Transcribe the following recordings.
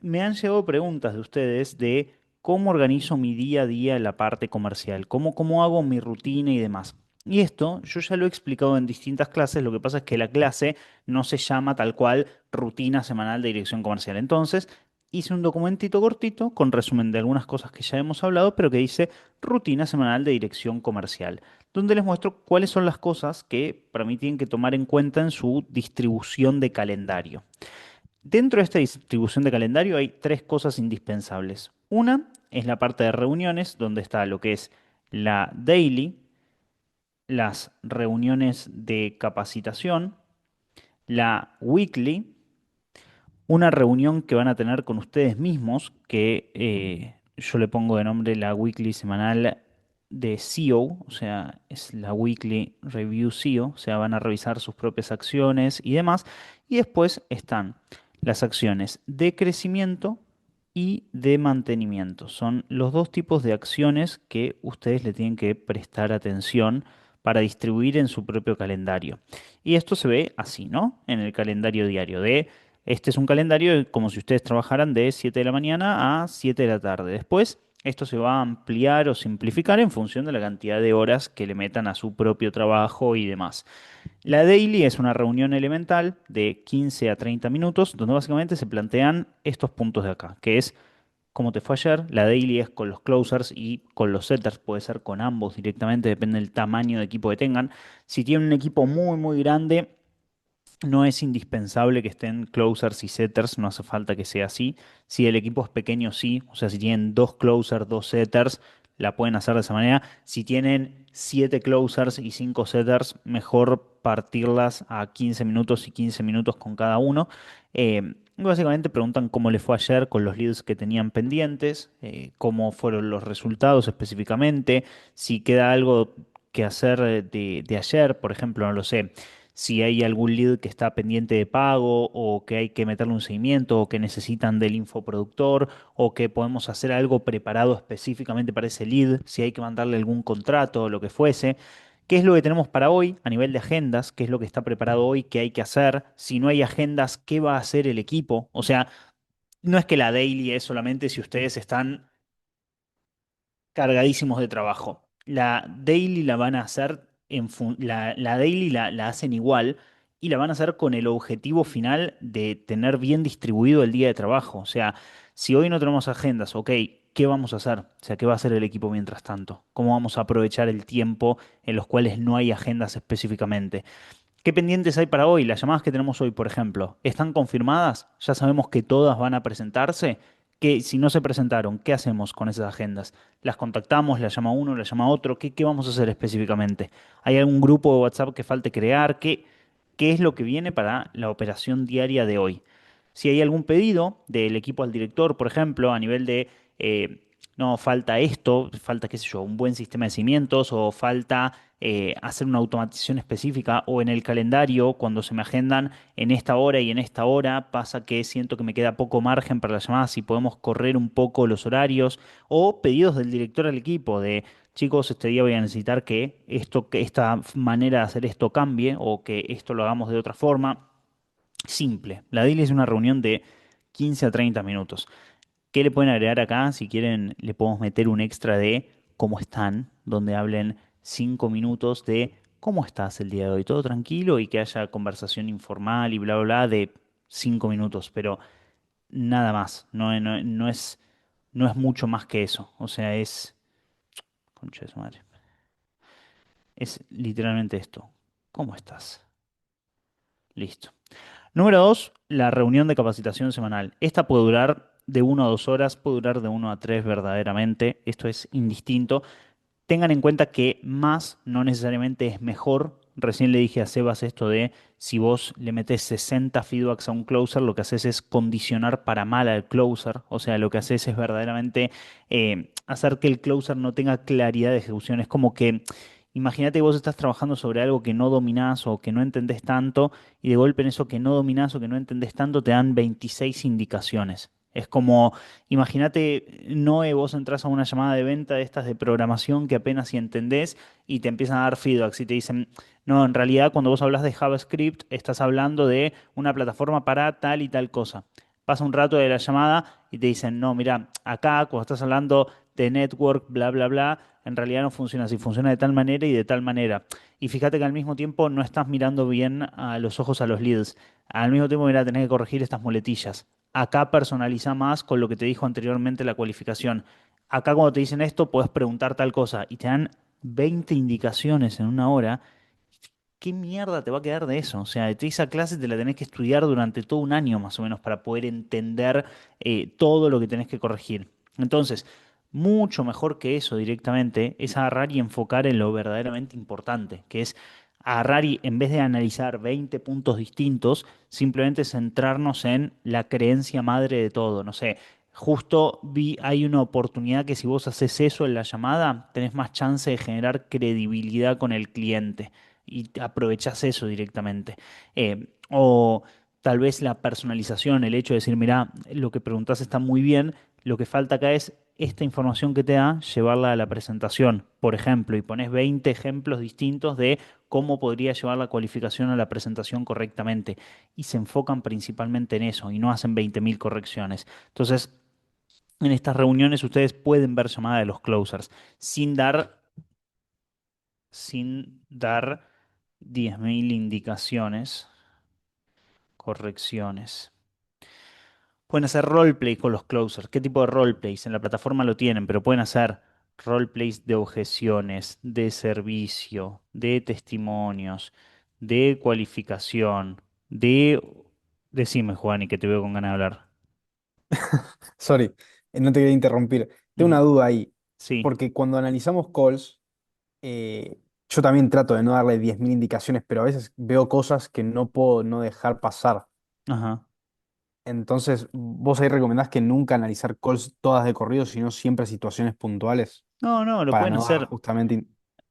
me han llegado preguntas de ustedes de cómo organizo mi día a día en la parte comercial, cómo hago mi rutina y demás. Y esto yo ya lo he explicado en distintas clases, lo que pasa es que la clase no se llama tal cual rutina semanal de dirección comercial. Entonces, hice un documentito cortito con resumen de algunas cosas que ya hemos hablado, pero que dice rutina semanal de dirección comercial, donde les muestro cuáles son las cosas que para mí tienen que tomar en cuenta en su distribución de calendario. Dentro de esta distribución de calendario hay tres cosas indispensables. Una es la parte de reuniones, donde está lo que es la daily, las reuniones de capacitación, la weekly, una reunión que van a tener con ustedes mismos, que yo le pongo de nombre la weekly semanal de CEO, o sea, es la weekly review CEO, o sea, van a revisar sus propias acciones y demás. Y después están las acciones de crecimiento y de mantenimiento. Son los dos tipos de acciones que ustedes le tienen que prestar atención para distribuir en su propio calendario. Y esto se ve así, ¿no? En el calendario diario de este es un calendario como si ustedes trabajaran de 7 de la mañana a 7 de la tarde. Después, esto se va a ampliar o simplificar en función de la cantidad de horas que le metan a su propio trabajo y demás. La daily es una reunión elemental de 15 a 30 minutos, donde básicamente se plantean estos puntos de acá, que es cómo te fue ayer. La daily es con los closers y con los setters, puede ser con ambos directamente, depende del tamaño de equipo que tengan. Si tienen un equipo muy, muy grande, no es indispensable que estén closers y setters, no hace falta que sea así. Si el equipo es pequeño, sí. O sea, si tienen dos closers, dos setters, la pueden hacer de esa manera. Si tienen siete closers y cinco setters, mejor partirlas a 15 minutos y 15 minutos con cada uno. Básicamente preguntan cómo les fue ayer con los leads que tenían pendientes, cómo fueron los resultados específicamente, si queda algo que hacer de ayer, por ejemplo, no lo sé, si hay algún lead que está pendiente de pago o que hay que meterle un seguimiento o que necesitan del infoproductor o que podemos hacer algo preparado específicamente para ese lead, si hay que mandarle algún contrato o lo que fuese. ¿Qué es lo que tenemos para hoy a nivel de agendas? ¿Qué es lo que está preparado hoy? ¿Qué hay que hacer? Si no hay agendas, ¿qué va a hacer el equipo? O sea, no es que la daily es solamente si ustedes están cargadísimos de trabajo. La daily la van a hacer la daily la hacen igual y la van a hacer con el objetivo final de tener bien distribuido el día de trabajo. O sea, si hoy no tenemos agendas, ok, ¿qué vamos a hacer? O sea, ¿qué va a hacer el equipo mientras tanto? ¿Cómo vamos a aprovechar el tiempo en los cuales no hay agendas específicamente? ¿Qué pendientes hay para hoy? Las llamadas que tenemos hoy, por ejemplo, ¿están confirmadas? ¿Ya sabemos que todas van a presentarse? Que si no se presentaron, ¿qué hacemos con esas agendas? ¿Las contactamos? ¿Las llama uno? ¿Las llama otro? ¿Qué vamos a hacer específicamente? ¿Hay algún grupo de WhatsApp que falte crear? ¿Qué es lo que viene para la operación diaria de hoy? Si hay algún pedido del equipo al director, por ejemplo, a nivel de, no, falta esto, falta, qué sé yo, un buen sistema de cimientos o falta hacer una automatización específica o en el calendario, cuando se me agendan en esta hora y en esta hora, pasa que siento que me queda poco margen para las llamadas y podemos correr un poco los horarios o pedidos del director al equipo de, chicos, este día voy a necesitar que esta manera de hacer esto cambie o que esto lo hagamos de otra forma. Simple. La daily es una reunión de 15 a 30 minutos. ¿Qué le pueden agregar acá? Si quieren, le podemos meter un extra de cómo están, donde hablen 5 minutos de cómo estás el día de hoy, todo tranquilo y que haya conversación informal y bla, bla, bla de 5 minutos, pero nada más. No es mucho más que eso. O sea, es. Concha de su madre. Es literalmente esto. ¿Cómo estás? Listo. Número dos, la reunión de capacitación semanal. Esta puede durar de 1 a 2 horas, puede durar de 1 a 3 verdaderamente. Esto es indistinto. Tengan en cuenta que más no necesariamente es mejor. Recién le dije a Sebas esto de si vos le metes 60 feedbacks a un closer, lo que haces es condicionar para mal al closer. O sea, lo que haces es verdaderamente hacer que el closer no tenga claridad de ejecución. Es como que, imagínate que vos estás trabajando sobre algo que no dominás o que no entendés tanto, y de golpe en eso que no dominás o que no entendés tanto te dan 26 indicaciones. Es como, imagínate, Noé, vos entras a una llamada de venta de estas de programación que apenas si entendés y te empiezan a dar feedbacks y te dicen, no, en realidad cuando vos hablas de JavaScript estás hablando de una plataforma para tal y tal cosa. Pasa un rato de la llamada y te dicen, no, mira, acá cuando estás hablando de network, bla, bla, bla, en realidad no funciona así, funciona de tal manera y de tal manera. Y fíjate que al mismo tiempo no estás mirando bien a los ojos a los leads. Al mismo tiempo, mira, tenés que corregir estas muletillas. Acá personaliza más con lo que te dijo anteriormente la cualificación. Acá cuando te dicen esto, puedes preguntar tal cosa y te dan 20 indicaciones en una hora. ¿Qué mierda te va a quedar de eso? O sea, esa clase te la tenés que estudiar durante todo un año más o menos para poder entender todo lo que tenés que corregir. Entonces, mucho mejor que eso directamente es agarrar y enfocar en lo verdaderamente importante, que es agarrar y en vez de analizar 20 puntos distintos, simplemente centrarnos en la creencia madre de todo. No sé, justo vi, hay una oportunidad que si vos haces eso en la llamada, tenés más chance de generar credibilidad con el cliente y aprovechás eso directamente. O tal vez la personalización, el hecho de decir, mira, lo que preguntás está muy bien, lo que falta acá es esta información que te da, llevarla a la presentación, por ejemplo, y pones 20 ejemplos distintos de cómo podría llevar la cualificación a la presentación correctamente. Y se enfocan principalmente en eso y no hacen 20.000 correcciones. Entonces, en estas reuniones ustedes pueden ver llamada de los closers sin dar, sin dar 10.000 indicaciones, correcciones. Pueden hacer roleplay con los closers. ¿Qué tipo de roleplays? En la plataforma lo tienen, pero pueden hacer roleplays de objeciones, de servicio, de testimonios, de cualificación, de... Decime, Juan, y que te veo con ganas de hablar. Sorry, no te quería interrumpir. Tengo una Ujú. duda ahí, Sí, porque cuando analizamos calls, yo también trato de no darle 10.000 indicaciones, pero a veces veo cosas que no puedo no dejar pasar. ajá. Entonces, ¿vos ahí recomendás que nunca analizar calls todas de corrido, sino siempre situaciones puntuales No, no, lo para pueden no dar hacer. justamente...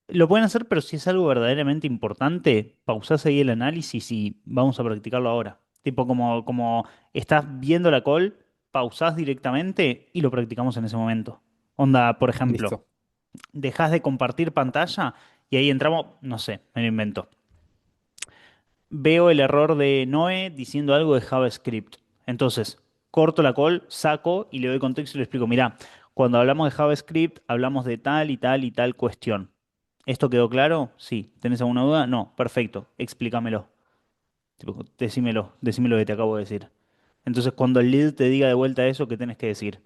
Lo pueden hacer, pero si es algo verdaderamente importante, pausás ahí el análisis y vamos a practicarlo ahora. Tipo, como estás viendo la call, pausás directamente y lo practicamos en ese momento. Onda, por ejemplo, Listo. dejás de compartir pantalla y ahí entramos, no sé, me lo invento. Veo el error de Noé diciendo algo de JavaScript. Entonces, corto la call, saco y le doy contexto y le explico, mira, cuando hablamos de JavaScript, hablamos de tal y tal y tal cuestión. ¿Esto quedó claro? Sí. ¿Tenés alguna duda? No. Perfecto. Explícamelo. Tipo, decime lo que te acabo de decir. Entonces, cuando el lead te diga de vuelta eso, ¿qué tenés que decir?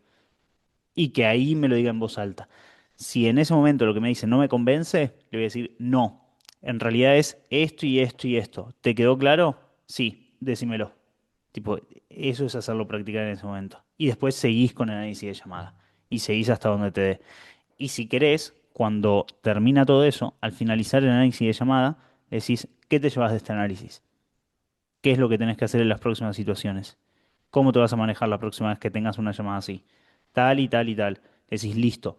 Y que ahí me lo diga en voz alta. Si en ese momento lo que me dice no me convence, le voy a decir no. En realidad es esto y esto y esto. ¿Te quedó claro? Sí, decímelo. Tipo, eso es hacerlo practicar en ese momento. Y después seguís con el análisis de llamada. Y seguís hasta donde te dé. Y si querés, cuando termina todo eso, al finalizar el análisis de llamada, decís, ¿qué te llevas de este análisis? ¿Qué es lo que tenés que hacer en las próximas situaciones? ¿Cómo te vas a manejar la próxima vez que tengas una llamada así? Tal y tal y tal. Decís, listo.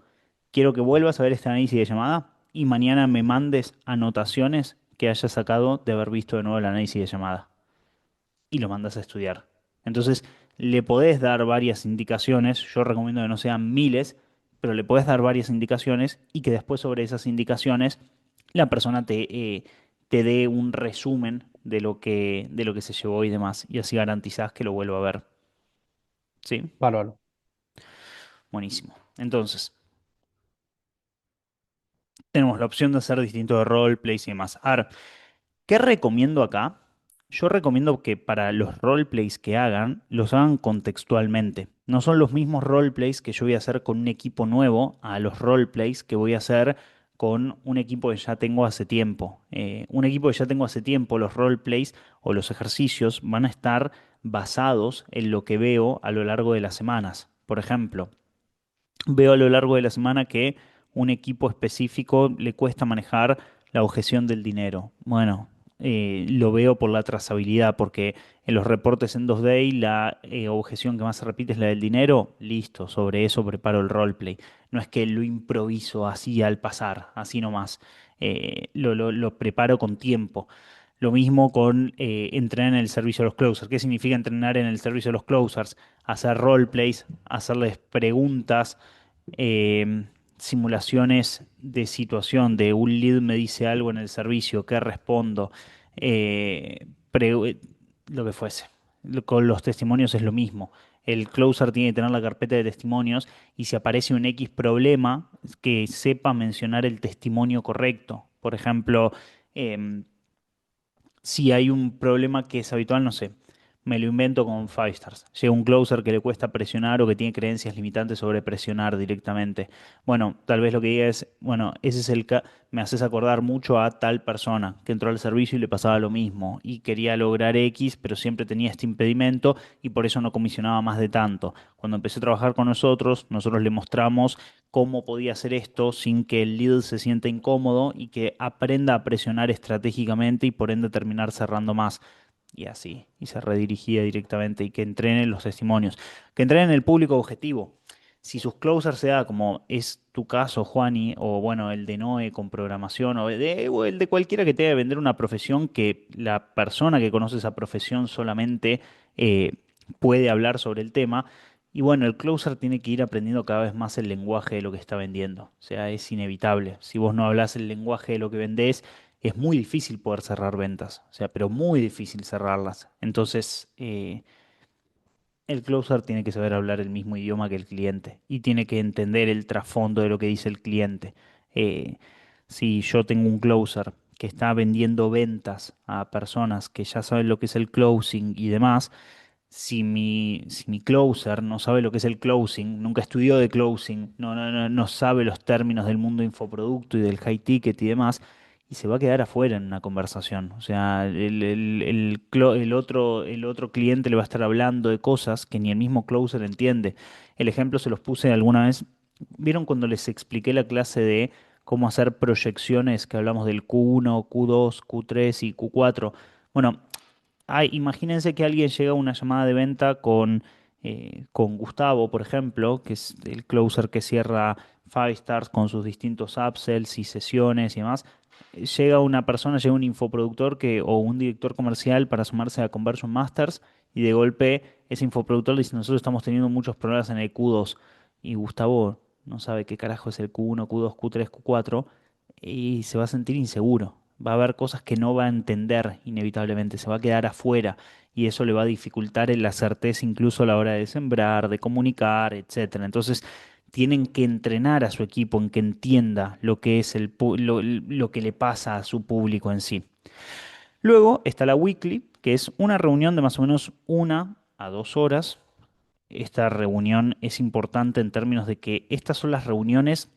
Quiero que vuelvas a ver este análisis de llamada y mañana me mandes anotaciones que hayas sacado de haber visto de nuevo el análisis de llamada y lo mandas a estudiar. Entonces, le podés dar varias indicaciones, yo recomiendo que no sean miles, pero le podés dar varias indicaciones y que después sobre esas indicaciones la persona te dé un resumen de lo que se llevó y demás, y así garantizás que lo vuelva a ver. ¿Sí? Bárbaro. Buenísimo. Entonces, tenemos la opción de hacer distintos roleplays y demás. Ahora, ¿qué recomiendo acá? Yo recomiendo que para los roleplays que hagan, los hagan contextualmente. No son los mismos roleplays que yo voy a hacer con un equipo nuevo a los roleplays que voy a hacer con un equipo que ya tengo hace tiempo. Un equipo que ya tengo hace tiempo, los roleplays o los ejercicios van a estar basados en lo que veo a lo largo de las semanas. Por ejemplo, veo a lo largo de la semana que un equipo específico le cuesta manejar la objeción del dinero. Bueno, lo veo por la trazabilidad, porque en los reportes en 2Day la objeción que más se repite es la del dinero. Listo, sobre eso preparo el roleplay. No es que lo improviso así al pasar, así nomás. Lo preparo con tiempo. Lo mismo con entrenar en el servicio de los closers. ¿Qué significa entrenar en el servicio de los closers? Hacer roleplays, hacerles preguntas, eh, simulaciones de situación, de un lead me dice algo en el servicio, ¿qué respondo? Eh, pre- lo que fuese. Con los testimonios es lo mismo. El closer tiene que tener la carpeta de testimonios y si aparece un X problema, que sepa mencionar el testimonio correcto. Por ejemplo, em, si hay un problema que es habitual, no sé, me lo invento con Five Stars. Llega un closer que le cuesta presionar o que tiene creencias limitantes sobre presionar directamente. Bueno, tal vez lo que diga es, bueno, ese es me haces acordar mucho a tal persona que entró al servicio y le pasaba lo mismo y quería lograr X, pero siempre tenía este impedimento y por eso no comisionaba más de tanto. Cuando empecé a trabajar con nosotros, nosotros le mostramos cómo podía hacer esto sin que el lead se sienta incómodo y que aprenda a presionar estratégicamente y por ende terminar cerrando más. Y así, y se redirigía directamente y que entrenen los testimonios, que entrenen el público objetivo. Si sus closers sea como es tu caso, Juani, o bueno, el de Noé con programación, o el de cualquiera que tenga que vender una profesión que la persona que conoce esa profesión solamente eh, puede hablar sobre el tema, y bueno, el closer tiene que ir aprendiendo cada vez más el lenguaje de lo que está vendiendo. O sea, es inevitable. Si vos no hablas el lenguaje de lo que vendés, es muy difícil poder cerrar ventas. O sea, pero muy difícil cerrarlas. Entonces, el closer tiene que saber hablar el mismo idioma que el cliente y tiene que entender el trasfondo de lo que dice el cliente. Eh, si yo tengo un closer que está vendiendo ventas a personas que ya saben lo que es el closing y demás, si mi closer no sabe lo que es el closing, nunca estudió de closing, no sabe los términos del mundo infoproducto y del high ticket y demás, y se va a quedar afuera en una conversación. O sea, el otro cliente le va a estar hablando de cosas que ni el mismo closer entiende. El ejemplo se los puse alguna vez. ¿Vieron cuando les expliqué la clase de cómo hacer proyecciones que hablamos del Q1, Q2, Q3 y Q4? Bueno, imagínense que alguien llega a una llamada de venta con Gustavo, por ejemplo, que es el closer que cierra Five Stars con sus distintos upsells y sesiones y demás. Llega una persona, llega un infoproductor o un director comercial para sumarse a Conversion Masters y de golpe ese infoproductor le dice, nosotros estamos teniendo muchos problemas en el Q2 y Gustavo no sabe qué carajo es el Q1, Q2, Q3, Q4 y se va a sentir inseguro. Va a haber cosas que no va a entender inevitablemente, se va a quedar afuera y eso le va a dificultar en la certeza incluso a la hora de sembrar, de comunicar, etcétera. Entonces, tienen que entrenar a su equipo en que entienda lo que es lo que le pasa a su público en sí. Luego está la weekly, que es una reunión de más o menos 1 a 2 horas. Esta reunión es importante en términos de que estas son las reuniones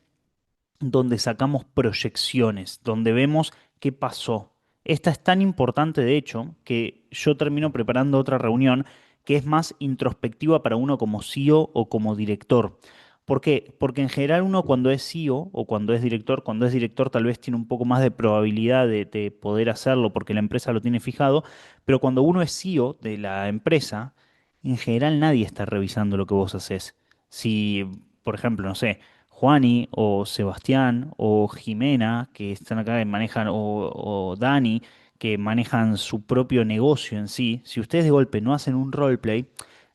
donde sacamos proyecciones, donde vemos qué pasó. Esta es tan importante, de hecho, que yo termino preparando otra reunión que es más introspectiva para uno como CEO o como director. ¿Por qué? Porque en general uno cuando es CEO o cuando es director tal vez tiene un poco más de probabilidad de poder hacerlo porque la empresa lo tiene fijado, pero cuando uno es CEO de la empresa, en general nadie está revisando lo que vos haces. Si, por ejemplo, no sé, Juani o Sebastián o Jimena, que están acá y manejan, o Dani, que manejan su propio negocio en sí, si ustedes de golpe no hacen un roleplay,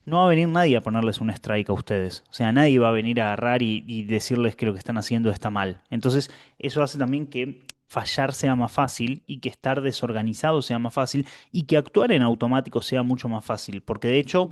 no va a venir nadie a ponerles un strike a ustedes. O sea, nadie va a venir a agarrar y decirles que lo que están haciendo está mal. Entonces, eso hace también que fallar sea más fácil y que estar desorganizado sea más fácil y que actuar en automático sea mucho más fácil. Porque de hecho,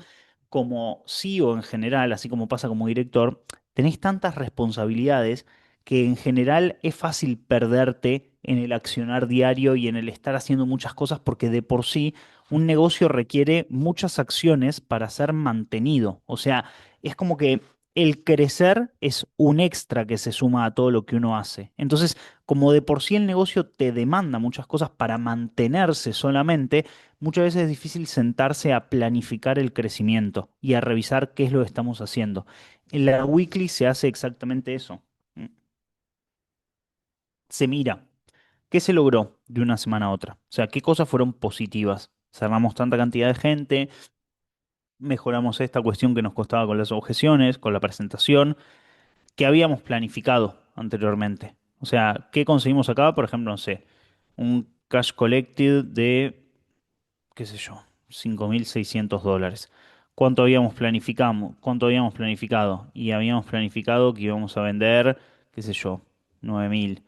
como CEO en general, así como pasa como director, tenés tantas responsabilidades que en general es fácil perderte en el accionar diario y en el estar haciendo muchas cosas porque de por sí un negocio requiere muchas acciones para ser mantenido. O sea, es como que el crecer es un extra que se suma a todo lo que uno hace. Entonces, como de por sí el negocio te demanda muchas cosas para mantenerse solamente, muchas veces es difícil sentarse a planificar el crecimiento y a revisar qué es lo que estamos haciendo. En la weekly se hace exactamente eso. Mm. Se mira qué se logró de una semana a otra. O sea, qué cosas fueron positivas. Cerramos tanta cantidad de gente, mejoramos esta cuestión que nos costaba con las objeciones, con la presentación, que habíamos planificado anteriormente. O sea, ¿qué conseguimos acá? Por ejemplo, no sé, un cash collected de, qué sé yo, $5.600. ¿Cuánto habíamos planificado? Y habíamos planificado que íbamos a vender, qué sé yo, 9.000.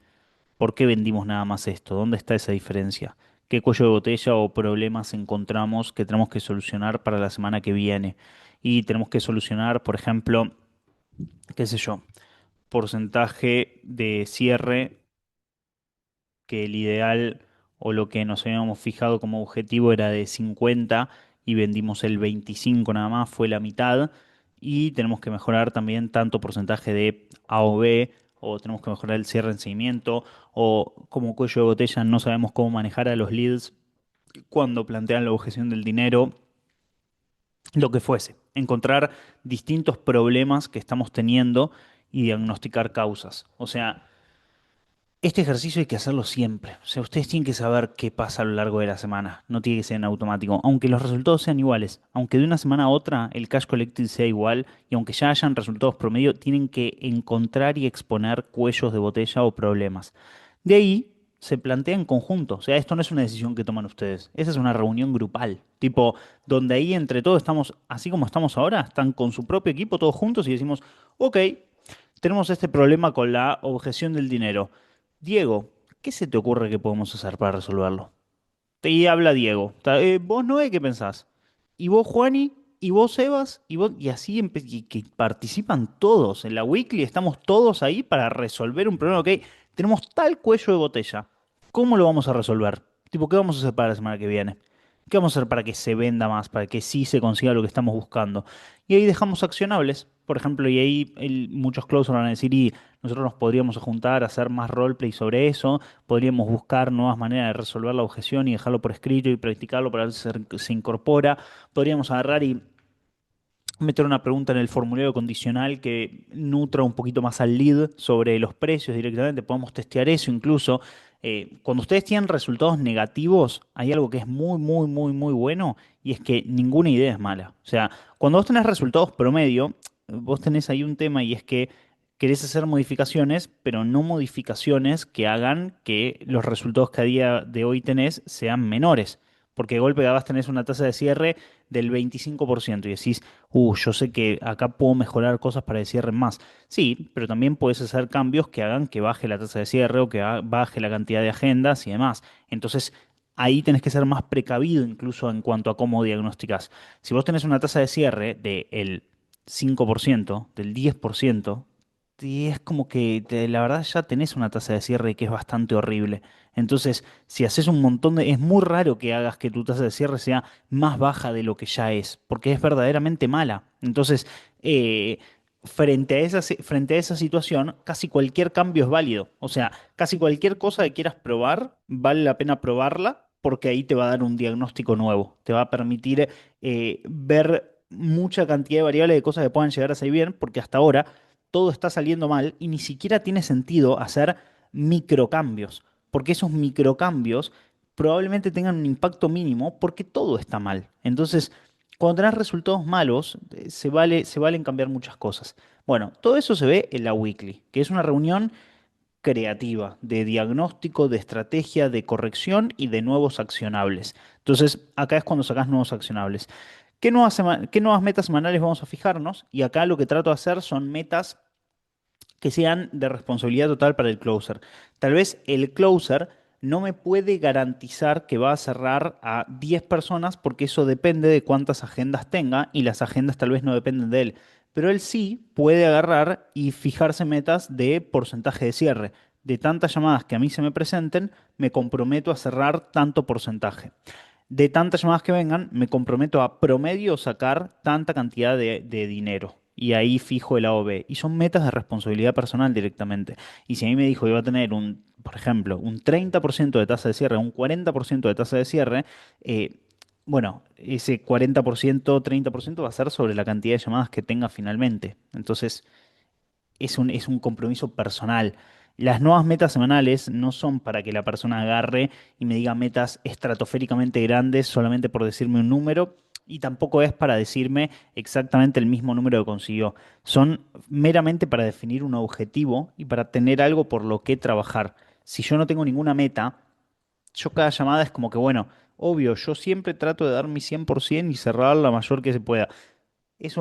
¿Por qué vendimos nada más esto? ¿Dónde está esa diferencia? qué cuello de botella o problemas encontramos que tenemos que solucionar para la semana que viene. Y tenemos que solucionar, por ejemplo, qué sé yo, porcentaje de cierre, que el ideal o lo que nos habíamos fijado como objetivo era de 50 y vendimos el 25 nada más, fue la mitad. Y tenemos que mejorar también tanto porcentaje de A o B, o tenemos que mejorar el cierre en seguimiento, o como cuello de botella no sabemos cómo manejar a los leads cuando plantean la objeción del dinero, lo que fuese. Encontrar distintos problemas que estamos teniendo y diagnosticar causas. O sea, este ejercicio hay que hacerlo siempre. O sea, ustedes tienen que saber qué pasa a lo largo de la semana. No tiene que ser en automático. Aunque los resultados sean iguales. Aunque de una semana a otra el cash collected sea igual. Y aunque ya hayan resultados promedio, tienen que encontrar y exponer cuellos de botella o problemas. De ahí se plantea en conjunto. O sea, esto no es una decisión que toman ustedes. Esa es una reunión grupal. Tipo, donde ahí entre todos estamos, así como estamos ahora, están con su propio equipo todos juntos y decimos, ok, tenemos este problema con la objeción del dinero. Diego, ¿qué se te ocurre que podemos hacer para resolverlo? Te habla Diego. Vos, Noé, ¿qué pensás? Y vos, Juani, y vos, Sebas, y vos, y así y que participan todos. En la weekly estamos todos ahí para resolver un problema. Ok, tenemos tal cuello de botella. ¿Cómo lo vamos a resolver? Tipo, ¿qué vamos a hacer para la semana que viene? ¿Qué vamos a hacer para que se venda más, para que sí se consiga lo que estamos buscando? Y ahí dejamos accionables, por ejemplo, y ahí muchos closers van a decir, y nosotros nos podríamos juntar a hacer más roleplay sobre eso, podríamos buscar nuevas maneras de resolver la objeción y dejarlo por escrito y practicarlo para ver si se incorpora. Podríamos agarrar y meter una pregunta en el formulario condicional que nutra un poquito más al lead sobre los precios directamente. Podemos testear eso incluso. Cuando ustedes tienen resultados negativos, hay algo que es muy, muy, muy, muy bueno y es que ninguna idea es mala. O sea, cuando vos tenés resultados promedio, vos tenés ahí un tema y es que querés hacer modificaciones, pero no modificaciones que hagan que los resultados que a día de hoy tenés sean menores. Porque de golpe vas tenés una tasa de cierre del 25% y decís, yo sé que acá puedo mejorar cosas para que cierren más. Sí, pero también puedes hacer cambios que hagan que baje la tasa de cierre o que baje la cantidad de agendas y demás. Entonces, ahí tenés que ser más precavido incluso en cuanto a cómo diagnosticás. Si vos tenés una tasa de cierre del 5%, del 10%, y es como que la verdad ya tenés una tasa de cierre que es bastante horrible. Entonces, si haces un montón de... Es muy raro que hagas que tu tasa de cierre sea más baja de lo que ya es, porque es verdaderamente mala. Entonces, eh, frente a esa situación, casi cualquier cambio es válido. O sea, casi cualquier cosa que quieras probar, vale la pena probarla, porque ahí te va a dar un diagnóstico nuevo. Te va a permitir ver mucha cantidad de variables de cosas que puedan llegar a salir bien, porque hasta ahora todo está saliendo mal y ni siquiera tiene sentido hacer microcambios, porque esos microcambios probablemente tengan un impacto mínimo porque todo está mal. Entonces, cuando tenés resultados malos, se valen cambiar muchas cosas. Bueno, todo eso se ve en la weekly, que es una reunión creativa de diagnóstico, de estrategia, de corrección y de nuevos accionables. Entonces, acá es cuando sacás nuevos accionables. ¿Qué nuevas metas semanales vamos a fijarnos? Y acá lo que trato de hacer son metas que sean de responsabilidad total para el closer. Tal vez el closer no me puede garantizar que va a cerrar a 10 personas porque eso depende de cuántas agendas tenga y las agendas tal vez no dependen de él. Pero él sí puede agarrar y fijarse metas de porcentaje de cierre. De tantas llamadas que a mí se me presenten, me comprometo a cerrar tanto porcentaje. De tantas llamadas que vengan, me comprometo a promedio sacar tanta cantidad de dinero. Y ahí fijo el A o B. Y son metas de responsabilidad personal directamente. Y si a mí me dijo que iba a tener por ejemplo, un 30% de tasa de cierre, un 40% de tasa de cierre, eh, bueno, ese 40%, 30% va a ser sobre la cantidad de llamadas que tenga finalmente. Entonces, es un compromiso personal. Las nuevas metas semanales no son para que la persona agarre y me diga metas estratosféricamente grandes solamente por decirme un número, y tampoco es para decirme exactamente el mismo número que consiguió. Son meramente para definir un objetivo y para tener algo por lo que trabajar. Si yo no tengo ninguna meta, yo cada llamada es como que, bueno, obvio, yo siempre trato de dar mi 100% y cerrar la mayor que se pueda. Es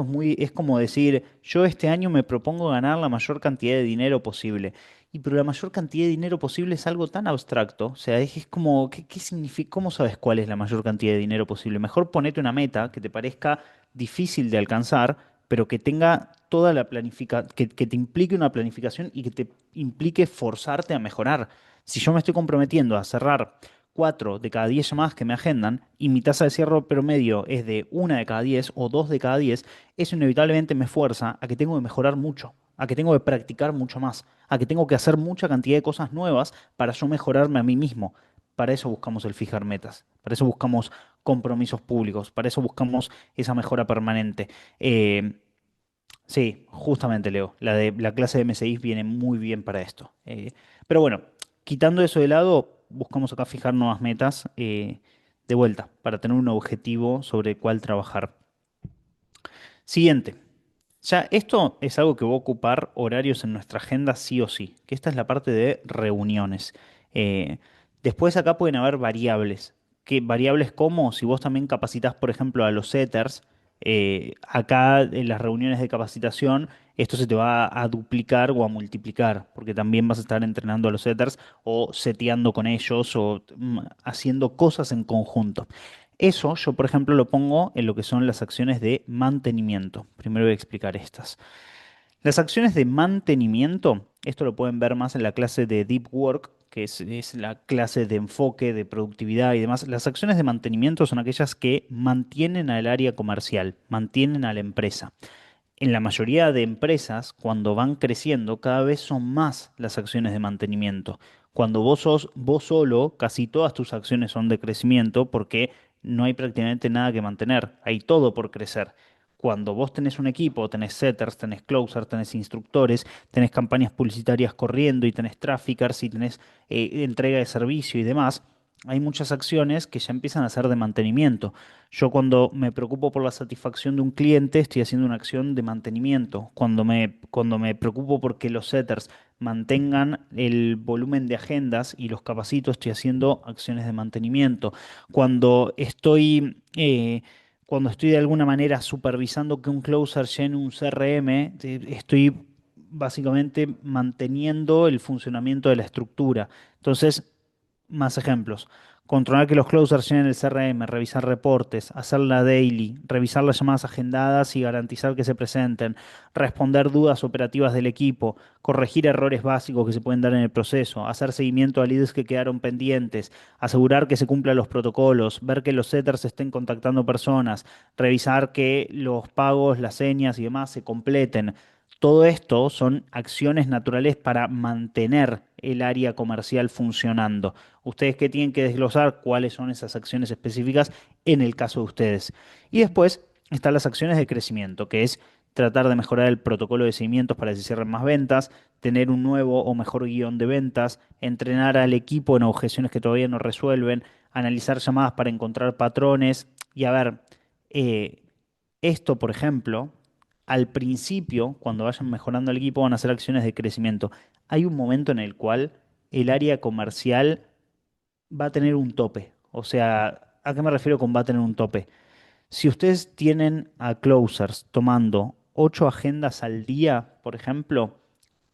como decir, yo este año me propongo ganar la mayor cantidad de dinero posible. Y pero la mayor cantidad de dinero posible es algo tan abstracto. O sea, es como, ¿qué significa? ¿Cómo sabes cuál es la mayor cantidad de dinero posible? Mejor ponete una meta que te parezca difícil de alcanzar, pero que tenga toda la planificación, que te implique una planificación y que te implique forzarte a mejorar. Si yo me estoy comprometiendo a cerrar 4 de cada 10 llamadas que me agendan y mi tasa de cierre promedio es de 1 de cada 10 o 2 de cada 10, eso inevitablemente me fuerza a que tengo que mejorar mucho, a que tengo que practicar mucho más, a que tengo que hacer mucha cantidad de cosas nuevas para yo mejorarme a mí mismo. Para eso buscamos el fijar metas, para eso buscamos compromisos públicos, para eso buscamos esa mejora permanente. Eh, Sí, justamente, Leo. La clase de MSI viene muy bien para esto. Pero bueno, quitando eso de lado, buscamos acá fijar nuevas metas de vuelta para tener un objetivo sobre el cual trabajar. Siguiente. Ya, esto es algo que va a ocupar horarios en nuestra agenda sí o sí, que esta es la parte de reuniones. Eh, Después acá pueden haber variables. ¿Qué variables como? Si vos también capacitas, por ejemplo, a los setters, acá en las reuniones de capacitación, esto se te va a duplicar o a multiplicar, porque también vas a estar entrenando a los setters o seteando con ellos o haciendo cosas en conjunto. Eso yo, por ejemplo, lo pongo en lo que son las acciones de mantenimiento. Primero voy a explicar estas. Las acciones de mantenimiento, esto lo pueden ver más en la clase de Deep Work, que es la clase de enfoque, de productividad y demás. Las acciones de mantenimiento son aquellas que mantienen al área comercial, mantienen a la empresa. En la mayoría de empresas, cuando van creciendo, cada vez son más las acciones de mantenimiento. Cuando vos sos vos solo, casi todas tus acciones son de crecimiento porque no hay prácticamente nada que mantener, hay todo por crecer. Cuando vos tenés un equipo, tenés setters, tenés closers, tenés instructores, tenés campañas publicitarias corriendo y tenés traffickers y tenés entrega de servicio y demás, hay muchas acciones que ya empiezan a ser de mantenimiento. Yo cuando me preocupo por la satisfacción de un cliente, estoy haciendo una acción de mantenimiento. Cuando me preocupo porque los setters mantengan el volumen de agendas y los capacito, estoy haciendo acciones de mantenimiento. Cuando cuando estoy de alguna manera supervisando que un closer llene un CRM, estoy básicamente manteniendo el funcionamiento de la estructura. Entonces, más ejemplos. Controlar que los closers llenen el CRM, revisar reportes, hacer la daily, revisar las llamadas agendadas y garantizar que se presenten, responder dudas operativas del equipo, corregir errores básicos que se pueden dar en el proceso, hacer seguimiento a leads que quedaron pendientes, asegurar que se cumplan los protocolos, ver que los setters estén contactando personas, revisar que los pagos, las señas y demás se completen. Todo esto son acciones naturales para mantener el área comercial funcionando. Ustedes que tienen que desglosar cuáles son esas acciones específicas en el caso de ustedes. Y después están las acciones de crecimiento, que es tratar de mejorar el protocolo de seguimientos para que se cierren más ventas, tener un nuevo o mejor guión de ventas, entrenar al equipo en objeciones que todavía no resuelven, analizar llamadas para encontrar patrones. Y a ver, eh, esto, por ejemplo, al principio, cuando vayan mejorando el equipo, van a hacer acciones de crecimiento. Hay un momento en el cual el área comercial va a tener un tope. O sea, ¿a qué me refiero con va a tener un tope? Si ustedes tienen a closers tomando 8 agendas al día, por ejemplo,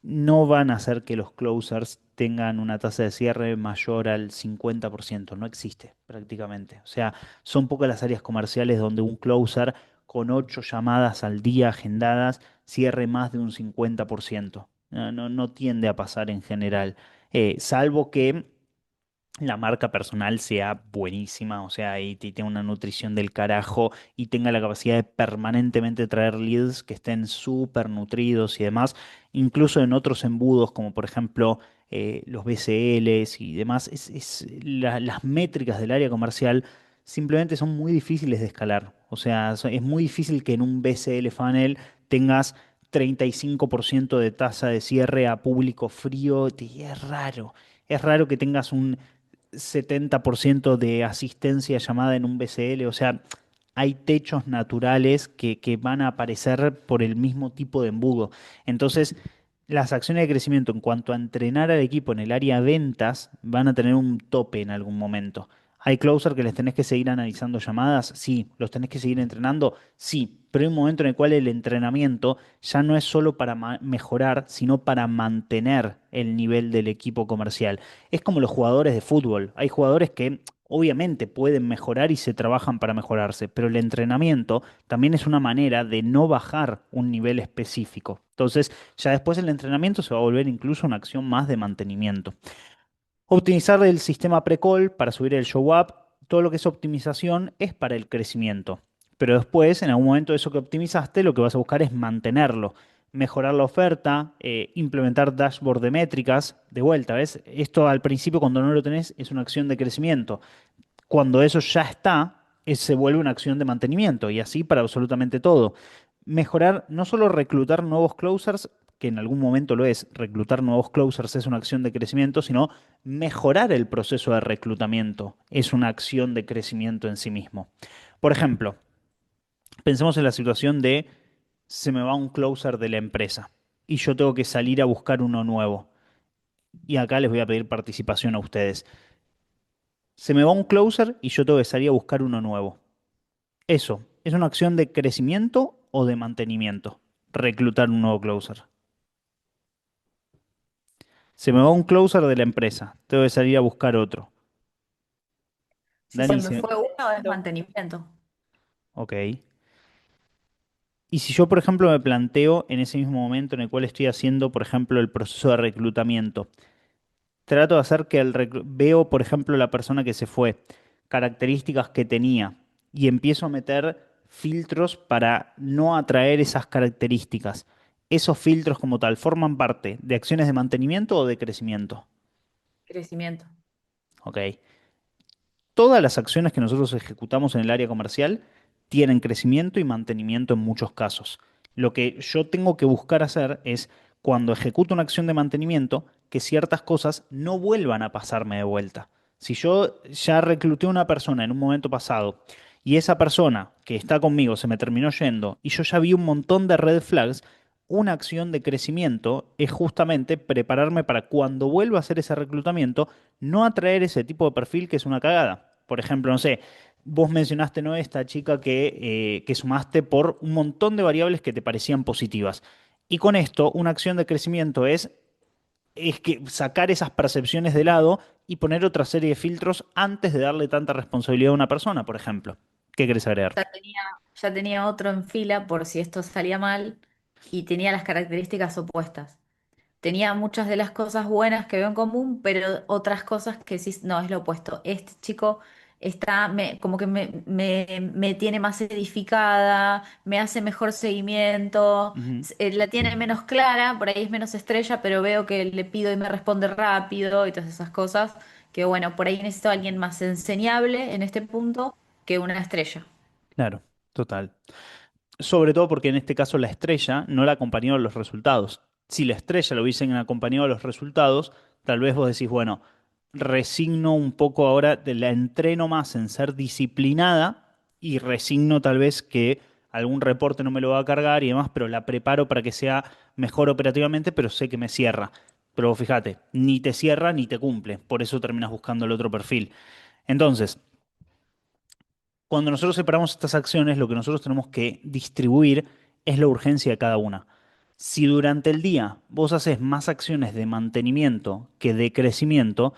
no van a hacer que los closers tengan una tasa de cierre mayor al 50%. No existe prácticamente. O sea, son pocas las áreas comerciales donde un closer con 8 llamadas al día agendadas cierre más de un 50%. No tiende a pasar en general. Salvo que la marca personal sea buenísima, o sea, y tenga una nutrición del carajo y tenga la capacidad de permanentemente traer leads que estén súper nutridos y demás, incluso en otros embudos como por ejemplo los BCLs y demás, las métricas del área comercial simplemente son muy difíciles de escalar, o sea, es muy difícil que en un BCL funnel tengas 35% de tasa de cierre a público frío, y es raro. Es raro que tengas un 70% de asistencia llamada en un BCL, o sea, hay techos naturales que van a aparecer por el mismo tipo de embudo. Entonces, las acciones de crecimiento en cuanto a entrenar al equipo en el área ventas van a tener un tope en algún momento. ¿Hay closer que les tenés que seguir analizando llamadas? Sí. ¿Los tenés que seguir entrenando? Sí. pero hay un momento en el cual el entrenamiento ya no es solo para mejorar, sino para mantener el nivel del equipo comercial. Es como los jugadores de fútbol. Hay jugadores que obviamente pueden mejorar y se trabajan para mejorarse, pero el entrenamiento también es una manera de no bajar un nivel específico. Entonces, ya después el entrenamiento se va a volver incluso una acción más de mantenimiento. Optimizar el sistema pre-call para subir el show up, todo lo que es optimización es para el crecimiento. Pero después, en algún momento de eso que optimizaste, lo que vas a buscar es mantenerlo, mejorar la oferta, implementar dashboard de métricas. De vuelta, ¿ves? Esto al principio cuando no lo tenés es una acción de crecimiento. Cuando eso ya está, se vuelve una acción de mantenimiento y así para absolutamente todo. Mejorar, no solo reclutar nuevos closers, que en algún momento lo es, reclutar nuevos closers es una acción de crecimiento, sino mejorar el proceso de reclutamiento es una acción de crecimiento en sí mismo. Por ejemplo, pensemos en la situación de se me va un closer de la empresa y yo tengo que salir a buscar uno nuevo. Y acá les voy a pedir participación a ustedes. Se me va un closer y yo tengo que salir a buscar uno nuevo. Eso, ¿es una acción de crecimiento o de mantenimiento? Reclutar un nuevo closer. Se me va un closer de la empresa, tengo que salir a buscar otro. Si se Dani, me fue uno es mantenimiento. ok. Y si yo, por ejemplo, me planteo en ese mismo momento en el cual estoy haciendo, por ejemplo, el proceso de reclutamiento, trato de hacer que veo, por ejemplo, la persona que se fue, características que tenía, y empiezo a meter filtros para no atraer esas características. Esos filtros como tal forman parte de acciones de mantenimiento o de crecimiento. Crecimiento. Ok. Todas las acciones que nosotros ejecutamos en el área comercial tienen crecimiento y mantenimiento en muchos casos. Lo que yo tengo que buscar hacer es, cuando ejecuto una acción de mantenimiento, que ciertas cosas no vuelvan a pasarme de vuelta. Si yo ya recluté a una persona en un momento pasado y esa persona que está conmigo se me terminó yendo y yo ya vi un montón de red flags, una acción de crecimiento es justamente prepararme para cuando vuelva a hacer ese reclutamiento no atraer ese tipo de perfil que es una cagada. Por ejemplo, no sé, vos mencionaste, ¿no? Esta chica que sumaste por un montón de variables que te parecían positivas. Y con esto, una acción de crecimiento es que sacar esas percepciones de lado y poner otra serie de filtros antes de darle tanta responsabilidad a una persona, por ejemplo. ¿Qué querés agregar? Ya tenía, ya tenía otro en fila por si esto salía mal y tenía las características opuestas. Tenía muchas de las cosas buenas que veo en común, pero otras cosas que sí, no, es lo opuesto. Este chico está, como que me tiene más edificada, me hace mejor seguimiento, Ujú. la tiene menos clara, por ahí es menos estrella, pero veo que le pido y me responde rápido y todas esas cosas, que bueno, por ahí necesito a alguien más enseñable en este punto que una estrella. Claro, total. Sobre todo porque en este caso la estrella no la acompañaron los resultados. Si la estrella lo hubiesen acompañado a los resultados, tal vez vos decís, bueno, resigno un poco ahora, la entreno más en ser disciplinada y resigno tal vez que algún reporte no me lo va a cargar y demás, pero la preparo para que sea mejor operativamente, pero sé que me cierra. Pero fíjate, ni te cierra ni te cumple, por eso terminas buscando el otro perfil. Entonces, cuando nosotros separamos estas acciones, lo que nosotros tenemos que distribuir es la urgencia de cada una. Si durante el día vos haces más acciones de mantenimiento que de crecimiento,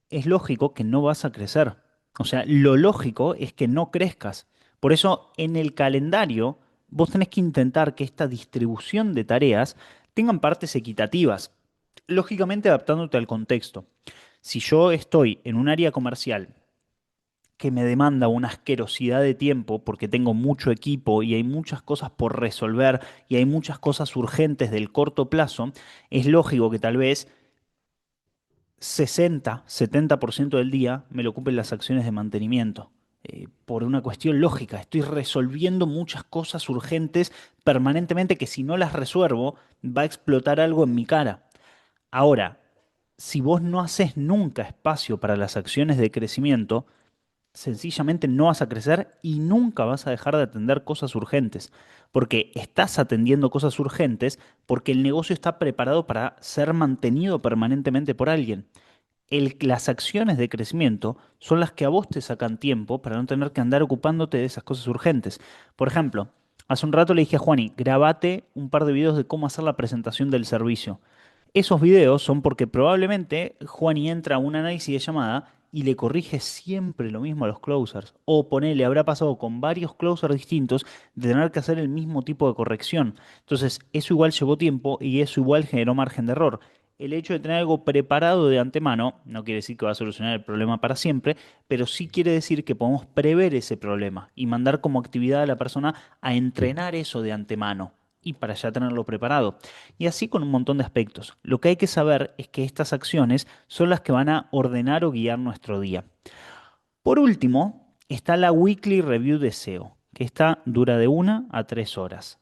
es lógico que no vas a crecer. O sea, lo lógico es que no crezcas. Por eso, en el calendario, vos tenés que intentar que esta distribución de tareas tengan partes equitativas, lógicamente adaptándote al contexto. Si yo estoy en un área comercial que me demanda una asquerosidad de tiempo porque tengo mucho equipo y hay muchas cosas por resolver y hay muchas cosas urgentes del corto plazo, es lógico que tal vez 60-70% del día me lo ocupen las acciones de mantenimiento. Por una cuestión lógica, estoy resolviendo muchas cosas urgentes permanentemente que si no las resuelvo va a explotar algo en mi cara. Ahora, si vos no haces nunca espacio para las acciones de crecimiento, sencillamente no vas a crecer y nunca vas a dejar de atender cosas urgentes, porque estás atendiendo cosas urgentes porque el negocio está preparado para ser mantenido permanentemente por alguien. Las acciones de crecimiento son las que a vos te sacan tiempo para no tener que andar ocupándote de esas cosas urgentes. Por ejemplo, Hace un rato le dije a Juani, grabate un par de videos de cómo hacer la presentación del servicio. Esos videos son porque probablemente Juani entra a un análisis de llamada y le corrige siempre lo mismo a los closers. O ponele, habrá pasado con varios closers distintos de tener que hacer el mismo tipo de corrección. Entonces, eso igual llevó tiempo y eso igual generó margen de error. El hecho de tener algo preparado de antemano no quiere decir que va a solucionar el problema para siempre, pero sí quiere decir que podemos prever ese problema y mandar como actividad a la persona a entrenar eso de antemano y para ya tenerlo preparado. Y así con un montón de aspectos. Lo que hay que saber es que estas acciones son las que van a ordenar o guiar nuestro día. Por último, está la Weekly Review de SEO, que esta dura de 1 a 3 horas.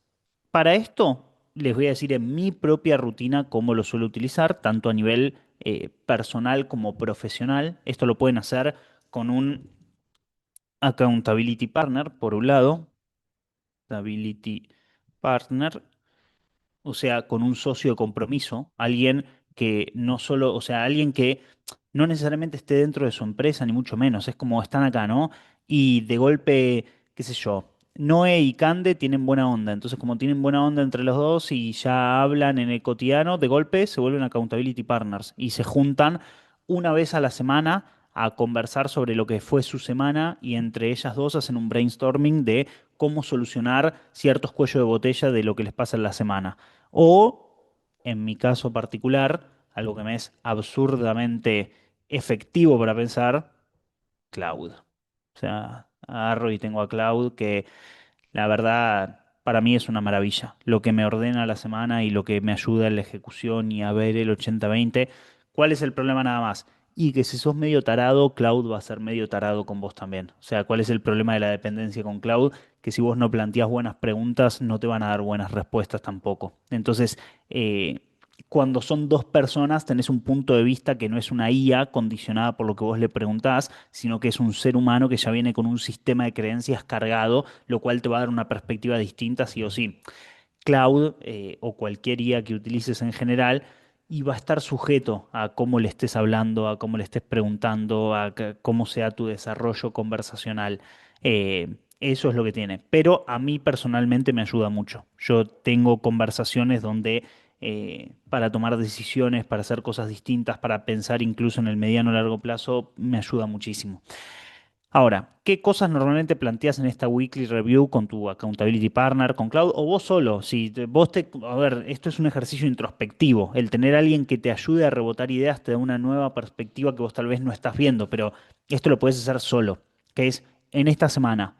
Para esto, les voy a decir en mi propia rutina cómo lo suelo utilizar, tanto a nivel personal como profesional. Esto lo pueden hacer con un Accountability Partner, por un lado, Accountability Partner, o sea, con un socio de compromiso, alguien que no solo, o sea, alguien que no necesariamente esté dentro de su empresa, ni mucho menos, es como están acá, ¿no? Y de golpe, qué sé yo, Noé y Cande tienen buena onda, entonces como tienen buena onda entre los dos y ya hablan en el cotidiano, de golpe se vuelven accountability partners y se juntan una vez a la semana a conversar sobre lo que fue su semana y entre ellas dos hacen un brainstorming de cómo solucionar ciertos cuellos de botella de lo que les pasa en la semana. O, en mi caso particular, algo que me es absurdamente efectivo para pensar, Cloud. O sea, agarro y tengo a Cloud que la verdad para mí es una maravilla. Lo que me ordena la semana y lo que me ayuda en la ejecución y a ver el 80-20. ¿Cuál es el problema nada más? Y que si sos medio tarado, Cloud va a ser medio tarado con vos también. O sea, ¿cuál es el problema de la dependencia con Cloud? Que si vos no planteás buenas preguntas, no te van a dar buenas respuestas tampoco. Entonces, eh, cuando son dos personas, tenés un punto de vista que no es una IA condicionada por lo que vos le preguntás, sino que es un ser humano que ya viene con un sistema de creencias cargado, lo cual te va a dar una perspectiva distinta, sí o sí. Cloud o cualquier IA que utilices en general y va a estar sujeto a cómo le estés hablando, a cómo le estés preguntando, a cómo sea tu desarrollo conversacional. Eso es lo que tiene. Pero a mí personalmente me ayuda mucho. Yo tengo conversaciones donde para tomar decisiones, para hacer cosas distintas, para pensar incluso en el mediano o largo plazo, me ayuda muchísimo. Ahora, ¿qué cosas normalmente planteas en esta weekly review con tu accountability partner, con Cloud o vos solo? Si vos te, a ver, esto es un ejercicio introspectivo. El tener a alguien que te ayude a rebotar ideas te da una nueva perspectiva que vos tal vez no estás viendo, pero esto lo puedes hacer solo, que es en esta semana.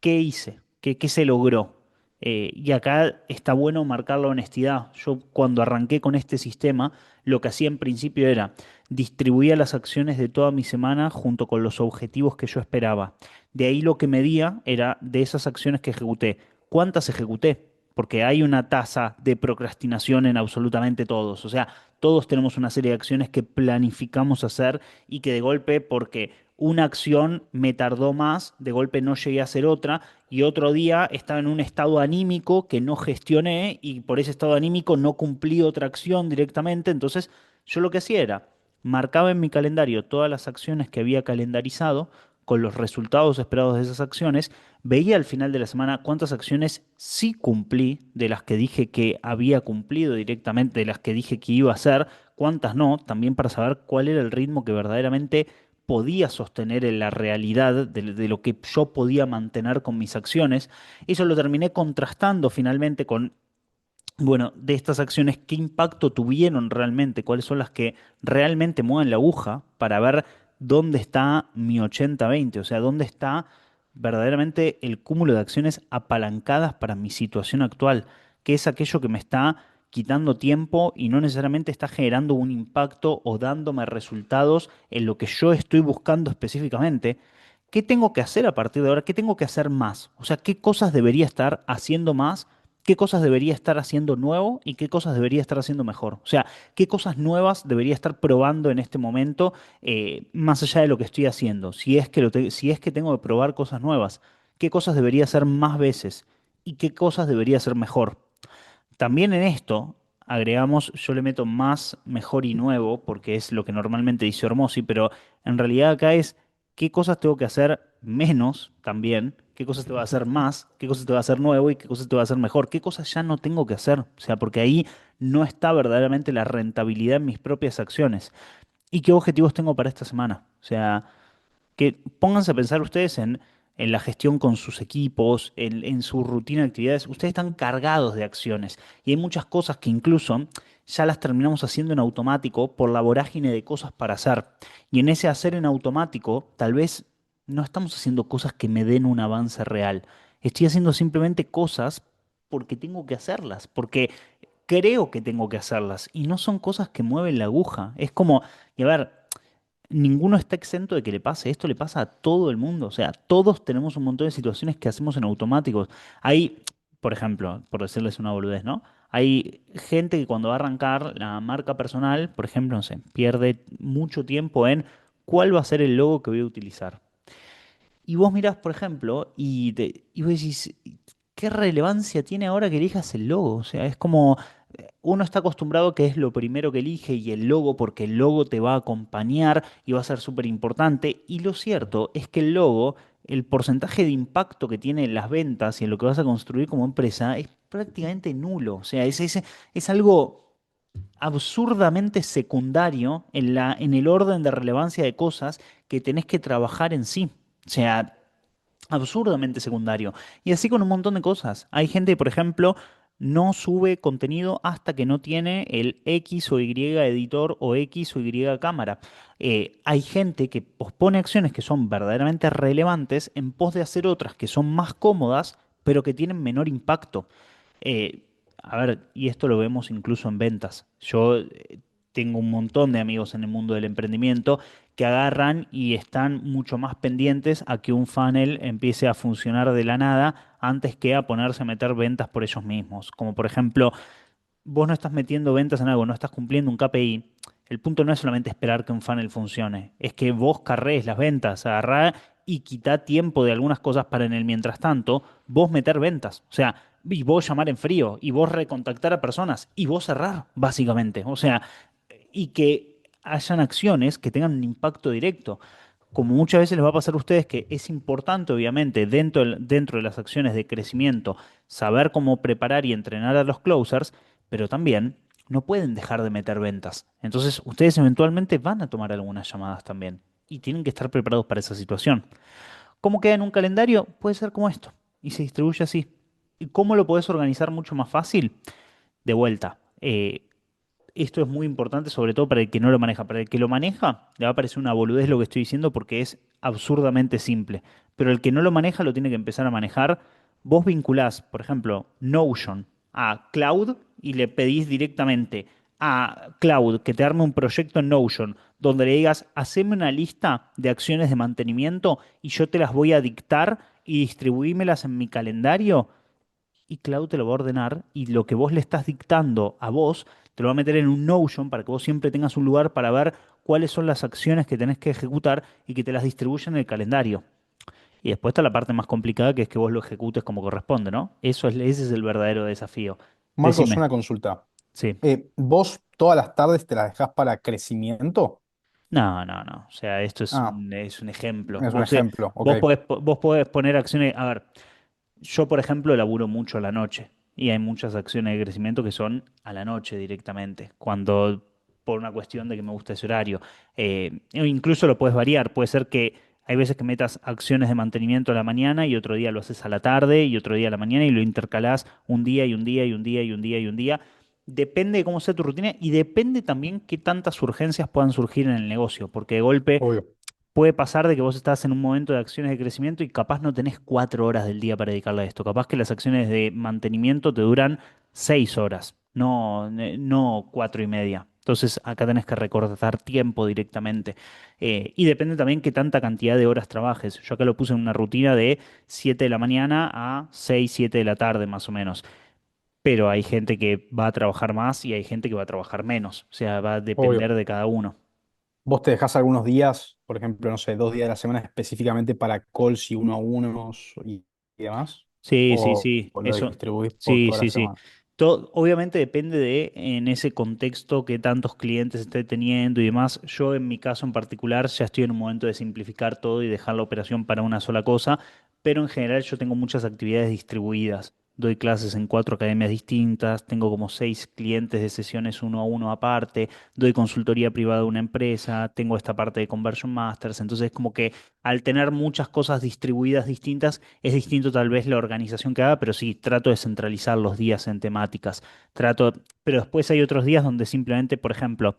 ¿Qué hice? ¿Qué se logró? Y acá está bueno marcar la honestidad. Yo cuando arranqué con este sistema, lo que hacía en principio era distribuía las acciones de toda mi semana junto con los objetivos que yo esperaba. De ahí lo que medía era de esas acciones que ejecuté. ¿Cuántas ejecuté? Porque hay una tasa de procrastinación en absolutamente todos. O sea, todos tenemos una serie de acciones que planificamos hacer y que de golpe, porque una acción me tardó más, de golpe no llegué a hacer otra y otro día estaba en un estado anímico que no gestioné y por ese estado anímico no cumplí otra acción directamente. Entonces yo lo que hacía era, marcaba en mi calendario todas las acciones que había calendarizado con los resultados esperados de esas acciones, veía al final de la semana cuántas acciones sí cumplí de las que dije que había cumplido directamente, de las que dije que iba a hacer, cuántas no, también para saber cuál era el ritmo que verdaderamente podía sostener en la realidad de lo que yo podía mantener con mis acciones. Eso lo terminé contrastando finalmente con, bueno, de estas acciones, ¿qué impacto tuvieron realmente? ¿Cuáles son las que realmente mueven la aguja para ver dónde está mi 80-20? O sea, dónde está verdaderamente el cúmulo de acciones apalancadas para mi situación actual, que es aquello que me está quitando tiempo y no necesariamente está generando un impacto o dándome resultados en lo que yo estoy buscando específicamente. ¿Qué tengo que hacer a partir de ahora? ¿Qué tengo que hacer más? O sea, ¿qué cosas debería estar haciendo más? ¿Qué cosas debería estar haciendo nuevo y qué cosas debería estar haciendo mejor? O sea, ¿qué cosas nuevas debería estar probando en este momento más allá de lo que estoy haciendo? Si es que, si es que tengo que probar cosas nuevas, ¿qué cosas debería hacer más veces y qué cosas debería hacer mejor? También en esto agregamos, yo le meto más, mejor y nuevo, porque es lo que normalmente dice Hormozy, pero en realidad acá es qué cosas tengo que hacer menos también, qué cosas te va a hacer más, qué cosas te va a hacer nuevo y qué cosas te va a hacer mejor, qué cosas ya no tengo que hacer. O sea, porque ahí no está verdaderamente la rentabilidad en mis propias acciones. ¿Y qué objetivos tengo para esta semana? O sea, que pónganse a pensar ustedes en la gestión con sus equipos, en su rutina de actividades. Ustedes están cargados de acciones y hay muchas cosas que incluso ya las terminamos haciendo en automático por la vorágine de cosas para hacer. Y en ese hacer en automático, tal vez no estamos haciendo cosas que me den un avance real. Estoy haciendo simplemente cosas porque tengo que hacerlas, porque creo que tengo que hacerlas y no son cosas que mueven la aguja. Es como, y a ver, ninguno está exento de que le pase. Esto le pasa a todo el mundo. O sea, todos tenemos un montón de situaciones que hacemos en automáticos. Hay, por ejemplo, por decirles una boludez, ¿no? Hay gente que cuando va a arrancar la marca personal, por ejemplo, no sé, pierde mucho tiempo en cuál va a ser el logo que voy a utilizar. Y vos mirás, por ejemplo, y vos decís, ¿qué relevancia tiene ahora que elijas el logo? O sea, es como uno está acostumbrado que es lo primero que elige y el logo, porque el logo te va a acompañar y va a ser súper importante. Y lo cierto es que el logo, el porcentaje de impacto que tiene en las ventas y en lo que vas a construir como empresa es prácticamente nulo. O sea, es algo absurdamente secundario en el orden de relevancia de cosas que tenés que trabajar en sí. O sea, absurdamente secundario. Y así con un montón de cosas. Hay gente, por ejemplo, no sube contenido hasta que no tiene el X o Y editor o X o Y cámara. Hay gente que pospone acciones que son verdaderamente relevantes en pos de hacer otras que son más cómodas, pero que tienen menor impacto. Eh, a ver, y esto lo vemos incluso en ventas. Yo tengo un montón de amigos en el mundo del emprendimiento que agarran y están mucho más pendientes a que un funnel empiece a funcionar de la nada antes que a ponerse a meter ventas por ellos mismos. Como por ejemplo, vos no estás metiendo ventas en algo, no estás cumpliendo un KPI. El punto no es solamente esperar que un funnel funcione, es que vos carrees las ventas, agarrá y quitá tiempo de algunas cosas para en el mientras tanto vos meter ventas. O sea, y vos llamar en frío, y vos recontactar a personas, y vos cerrar, básicamente. O sea, y que hayan acciones que tengan un impacto directo. Como muchas veces les va a pasar a ustedes que es importante, obviamente, dentro de las acciones de crecimiento, saber cómo preparar y entrenar a los closers, pero también no pueden dejar de meter ventas. Entonces, ustedes eventualmente van a tomar algunas llamadas también y tienen que estar preparados para esa situación. ¿Cómo queda en un calendario? Puede ser como esto y se distribuye así. ¿Y cómo lo podés organizar mucho más fácil? De vuelta. Esto es muy importante, sobre todo para el que no lo maneja. Para el que lo maneja, le va a parecer una boludez lo que estoy diciendo porque es absurdamente simple. Pero el que no lo maneja lo tiene que empezar a manejar. Vos vinculás, por ejemplo, Notion a Cloud y le pedís directamente a Cloud que te arme un proyecto en Notion donde le digas, haceme una lista de acciones de mantenimiento y yo te las voy a dictar y distribuímelas en mi calendario y Cloud te lo va a ordenar y lo que vos le estás dictando a vos te lo va a meter en un Notion para que vos siempre tengas un lugar para ver cuáles son las acciones que tenés que ejecutar y que te las distribuya en el calendario. Y después está la parte más complicada que es que vos lo ejecutes como corresponde, ¿no? Ese es el verdadero desafío. Marcos, Decime, una consulta. sí. ¿Vos todas las tardes te las dejás para crecimiento? No, no, no. O sea, esto Ah, es un ejemplo. es un ejemplo, ok. Vos podés poner acciones. A ver, yo, por ejemplo, laburo mucho a la noche y hay muchas acciones de crecimiento que son a la noche directamente, cuando por una cuestión de que me gusta ese horario. O incluso lo puedes variar, puede ser que hay veces que metas acciones de mantenimiento a la mañana y otro día lo haces a la tarde y otro día a la mañana y lo intercalás un día y un día y un día y un día y un día. Depende de cómo sea tu rutina y depende también qué tantas urgencias puedan surgir en el negocio, porque de golpe Obvio. puede pasar de que vos estás en un momento de acciones de crecimiento y capaz no tenés 4 horas del día para dedicarle a esto. Capaz que las acciones de mantenimiento te duran 6 horas, no 4 y media. Entonces acá tenés que recortar tiempo directamente. Y depende también qué tanta cantidad de horas trabajes. Yo acá lo puse en una rutina de 7 de la mañana a 6 7 de la tarde más o menos. Pero hay gente que va a trabajar más y hay gente que va a trabajar menos. O sea, va a Obvio. depender de cada uno. ¿Vos te dejás algunos días, por ejemplo, no sé, 2 días de la semana específicamente para calls y uno a unos y demás? Sí, sí, ¿O, sí, o lo eso, distribuís por sí, toda la sí, sí. semana? Todo, obviamente depende de en ese contexto que tantos clientes esté teniendo y demás. Yo en mi caso en particular ya estoy en un momento de simplificar todo y dejar la operación para una sola cosa, pero en general yo tengo muchas actividades distribuidas. Doy clases en 4 academias distintas, tengo como 6 clientes de sesiones uno a uno aparte, doy consultoría privada a una empresa, tengo esta parte de Conversion Masters, entonces como que al tener muchas cosas distribuidas distintas, es distinto tal vez la organización que haga, pero sí, trato de centralizar los días en temáticas. Trato, pero después hay otros días donde simplemente, por ejemplo,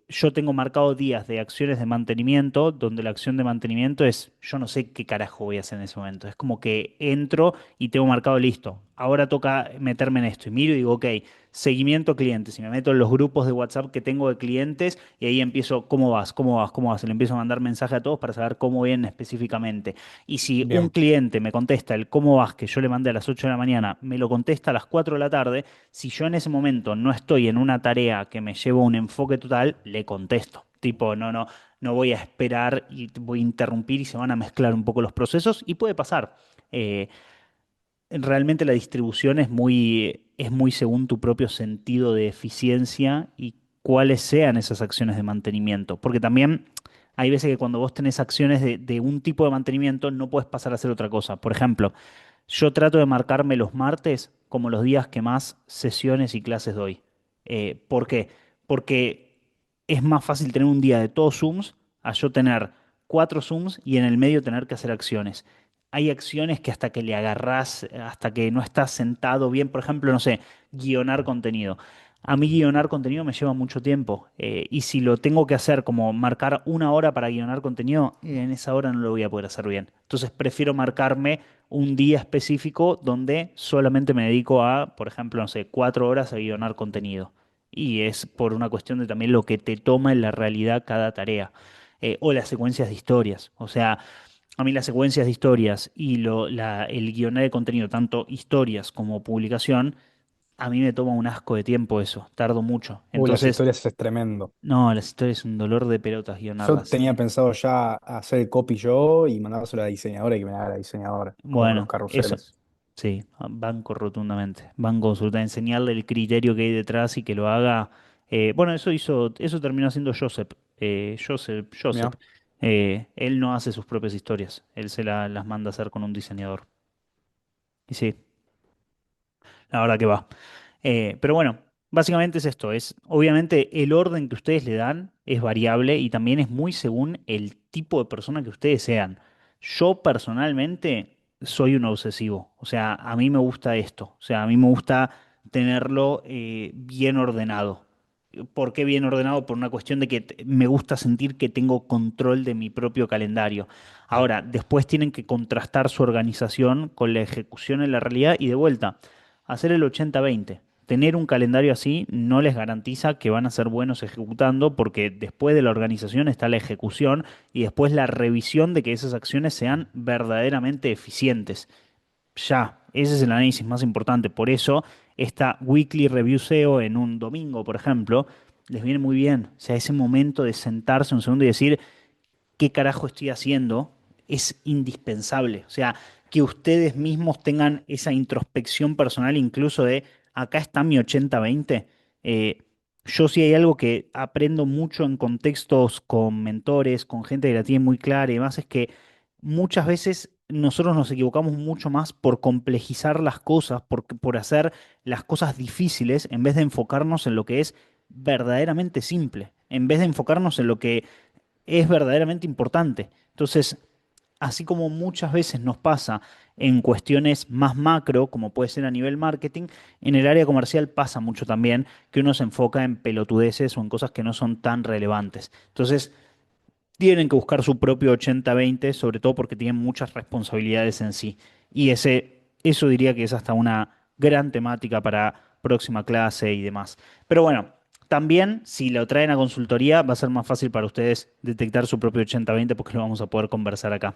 yo tengo marcado días de acciones de mantenimiento, donde la acción de mantenimiento es, yo no sé qué carajo voy a hacer en ese momento. Es como que entro y tengo marcado listo. Ahora toca meterme en esto. Y miro y digo, ok, seguimiento a clientes. Y me meto en los grupos de WhatsApp que tengo de clientes y ahí empiezo, ¿cómo vas? ¿Cómo vas? ¿Cómo vas? Y le empiezo a mandar mensaje a todos para saber cómo vienen específicamente. Y si un Bien, cliente me contesta el cómo vas que yo le mandé a las 8 de la mañana, me lo contesta a las 4 de la tarde, si yo en ese momento no estoy en una tarea que me lleva un enfoque total, le contesto. Tipo, no voy a esperar y voy a interrumpir y se van a mezclar un poco los procesos y puede pasar. Eh, Realmente la distribución es muy según tu propio sentido de eficiencia y cuáles sean esas acciones de mantenimiento. Porque también hay veces que cuando vos tenés acciones de un tipo de mantenimiento no puedes pasar a hacer otra cosa. Por ejemplo, yo trato de marcarme los martes como los días que más sesiones y clases doy. ¿Por qué? Porque es más fácil tener un día de todos Zooms a yo tener 4 Zooms y en el medio tener que hacer acciones. Hay acciones que hasta que le agarrás, hasta que no estás sentado bien, por ejemplo, no sé, guionar contenido. A mí guionar contenido me lleva mucho tiempo y si lo tengo que hacer como marcar una hora para guionar contenido, en esa hora no lo voy a poder hacer bien. Entonces prefiero marcarme un día específico donde solamente me dedico a, por ejemplo, no sé, 4 horas a guionar contenido. Y es por una cuestión de también lo que te toma en la realidad cada tarea. O las secuencias de historias. O sea, a mí las secuencias de historias y el guionar de contenido, tanto historias como publicación, a mí me toma un asco de tiempo eso. Tardo mucho. uy, las Entonces, historias es tremendo. no, las historias es un dolor de pelotas Yo guionarlas. tenía pensado ya hacer el copy yo y mandárselo a la diseñadora y que me la haga la diseñadora, como los Bueno, eso. carruseles. Sí, banco rotundamente. Banco absolutamente. Enseñarle el criterio que hay detrás y que lo haga. Bueno, eso terminó haciendo Joseph. Joseph. Mira, Él no hace sus propias historias. Él las manda a hacer con un diseñador. Y sí, la verdad que va. Pero bueno, básicamente es esto, obviamente el orden que ustedes le dan es variable y también es muy según el tipo de persona que ustedes sean. Yo personalmente soy un obsesivo, o sea, a mí me gusta esto, o sea, a mí me gusta tenerlo bien ordenado. ¿Por qué bien ordenado? Por una cuestión de que me gusta sentir que tengo control de mi propio calendario. Ahora, después tienen que contrastar su organización con la ejecución en la realidad y de vuelta hacer el 80-20. Tener un calendario así no les garantiza que van a ser buenos ejecutando porque después de la organización está la ejecución y después la revisión de que esas acciones sean verdaderamente eficientes. Ya, ese es el análisis más importante. Por eso, esta weekly review SEO en un domingo, por ejemplo, les viene muy bien. O sea, ese momento de sentarse un segundo y decir, qué carajo estoy haciendo es indispensable. O sea, que ustedes mismos tengan esa introspección personal, incluso de acá está mi 80-20. Eh, yo sí hay algo que aprendo mucho en contextos con mentores, con gente que la tiene muy clara y demás, es que muchas veces nosotros nos equivocamos mucho más por complejizar las cosas, por hacer las cosas difíciles, en vez de enfocarnos en lo que es verdaderamente simple, en vez de enfocarnos en lo que es verdaderamente importante. Entonces, así como muchas veces nos pasa en cuestiones más macro, como puede ser a nivel marketing, en el área comercial pasa mucho también que uno se enfoca en pelotudeces o en cosas que no son tan relevantes. Entonces, tienen que buscar su propio 80-20, sobre todo porque tienen muchas responsabilidades en sí. Y eso diría que es hasta una gran temática para próxima clase y demás. Pero bueno, también si lo traen a consultoría va a ser más fácil para ustedes detectar su propio 80-20 porque lo vamos a poder conversar acá.